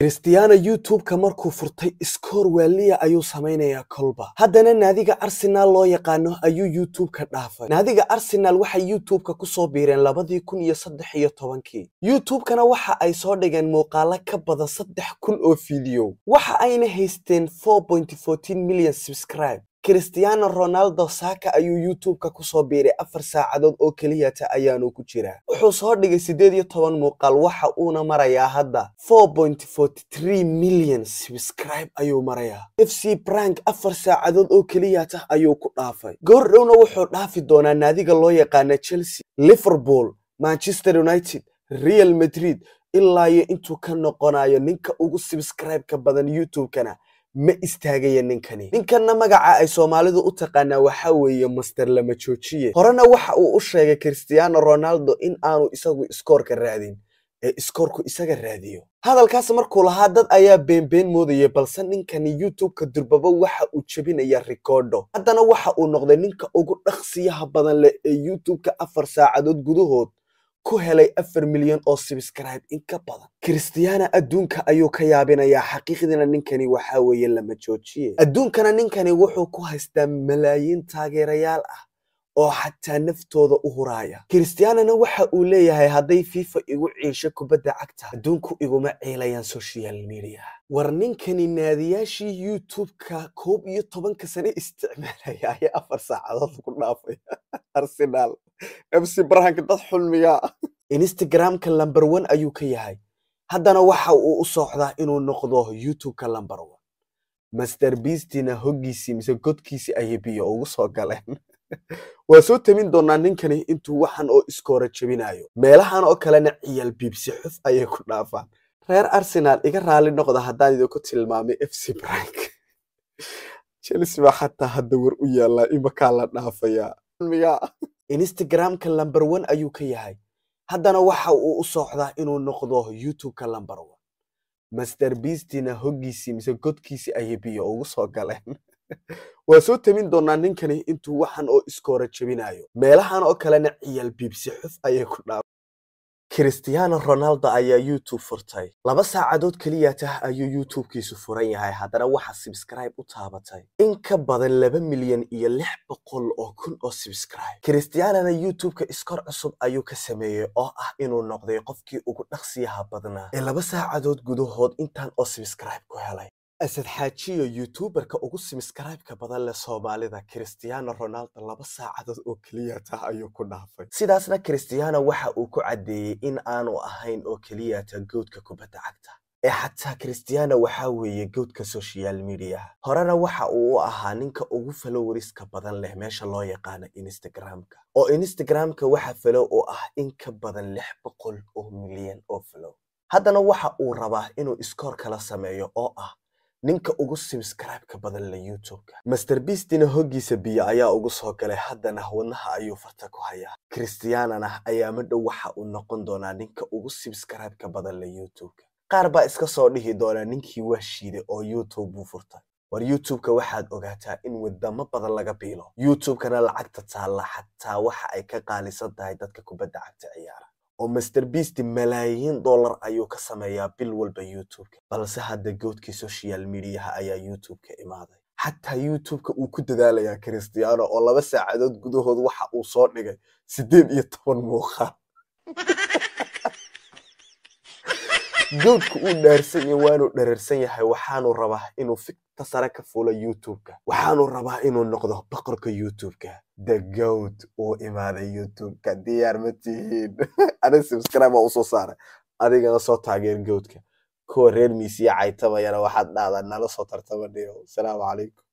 Cristiano YouTube-ka markuu furtay iskoor waaliya ayuu samaynayaa kolba. Haddana naadiga Arsenal loo yaqaano ayuu YouTube-ka dhaafay. Naadiga Arsenal waxay YouTube-ka ku soo biireen 2013. YouTube-kana waxa ay soo dhigeen muuqaalo ka badan 3,000 oo fiidiyoo. Waxa ayna haysteen 4.14 milyan subscribe. Cristiano Ronaldo Saka ayuu YouTube-ka ku soo biiray 4 saacadood oo kaliya ayaanu ku jiraa. Wuxuu soo dhigay 18 muuqaal waxa uuna marayaa hadda 4.43 milyan subscribe ayuu marayaa. FC Prank 4 saacadood oo kaliya ayuu ku dhaafay. Goordhowna wuxuu dhaafi doonaa naadiga loo yaqaan Chelsea, Liverpool, Manchester United, Real Madrid ilaa iyo intuu ka noqonayo ninka ugu subscribe ka badan YouTube-kana. ma istaagaya ninkanna magaca ay Soomaalidu u taqaanaa waxa weeye Master Lama Joojiye. Horena waxa uu u sheegay Cristiano Ronaldo in aanu isagu iskoorka raadin ee iskoorku isaga raadiyo. Hadalkaas markuu lahaa dad ayaa been moodayay balse ninkani YouTube-ka durbaba waxa uu jabinaya rikoodho. Haddana waxa uu noqday ninka ugu dhaqsiyaha badan leh ee YouTube-ka 4 saacadood gudahood ku helay 4 milyan oo subscribe in ka badan. Cristiano adduunka ayuu ka yaabinayaa xaqiiqdina ninkani waxa weeye Lama Joojiye. Adduunkana ninkani wuxuu ku haystaa malaayiin taageerayaal ah oo xataa naftooda u huraya. Cristiano waxa uu leeyahay hadday FIFA igu ciisho kubadda cagta adduunku iguma ciilayaan social media. war ninkani naadiyaashii YouTube-ka 11 sano isticmaalaya ay 4 saacadood ku dhaafay. Arsenal FC Prank dad xulmiya. Instagram-ka number 1 ayuu ka yahay. haddana waxa uu u socdaa inuu noqdo YouTube-ka number 1. Master Beast-na hoggiisii mise godkiisii ay biyo ugu soo galeen. waa soo tamin doonaa ninkani intuu waxan oo iskoora jabinayo. meelahan oo kalena ciyaal biibsi xuf ayay ku dhaafaan. reer Arsenal iga raali noqda haddaan idinku tilmaamay FC Prank. Chelsea baa xataa hadda war u yaala imaka la dhaafaya. Instagram-ka number 1 ayuu ka yahay. haddana waxa uu u socdaa inuu noqdo YouTube-ka number 1. Master Beast-na hoggiisii mise godkiisii ay biyo ugu soo galeen. waa soo tamin doonaa ninkani intuu waxan oo iskoora jabinayo. meelahan oo kalena ciyaal biibsi xuf ayay ku dhaafaan. Cristiano Ronaldo ayaa YouTube furtay. 2 saacadood kaliya ayuu YouTube-kiisu furan yahay. haddana waxa subscribe u taabatay in ka badan 2 milyan iyo 600 oo kun oo subscribe. Cristiano YouTube-ka iskoor cusub ayuu ka sameeyay oo ah inuu noqday qofkii ugu dhaqsiyaha badnaa ee 2 saacadood gudahood intaan oo subscribe ku helay. Asad Xaajiyo YouTuberka ugu subscribe-ka badan leh Soomaalida Cristiano Ronaldo 2 saacadood oo kaliya ayuu ku dhaafay. sidaasna Cristiano waxa uu ku cadeeyay in aanu ahayn oo kaliya goodka kubadda cagta ee xataa Cristiano waxa weeye goodka social media. horena waxa uu u ahaa ninka ugu followerska badan leh meesha loo yaqaan Instagram-ka. oo Instagram-ka waxa follow oo ah in ka badan 600 oo milyan oo follow. haddana waxa uu rabaa inuu iskoor kala sameeyo oo ah ninka ugu subscribe-ka badan leh YouTube-ka. Master Beast-na hoggiisa biyo ayaa ugu soo galay. haddana wadnaha ayuu farta ku hayaa. Cristiano-na ayaa madhow waxa uu noqon doonaa ninka ugu subscribe-ka badan leh YouTube-ka. qaar baa iska soo dhihi doona ninkii waa shiiday oo YouTube buu furtay. war YouTube-ka waxaad ogaataa in wadamo badan laga biilo. YouTube-kana lacagta taala xataa waxa ay ka qaalisan tahay dadka kubadda cagta ciyaara. oo Master Beast malaayiin dollar ayuu ka sameeyaa bil walba YouTube-ka. balse hadda goodkii social media ayaa YouTube-ka imaaday. xataa YouTube-ka uu ku dadaalayaa Cristiano oo 2 saacadood gudahood waxa uu soo dhigay 18 muuqaal. goodku uu dhaarsan yahay waanu dhararsan yahay waxaanu rabaa inuu fikta sare ka fuulo YouTube-ka. waxaanu rabaa inuu noqdo boqorka YouTube-ka. The goat oo imaaday YouTube-ka. diyaar ma tihiin? ana subscribe oo soo saaray adigana soo taageer goodka. kuwa reer Miisiya caytamayana waxaad dhahdaa nala soo tartama dhiyo. Assalaamu calaykum.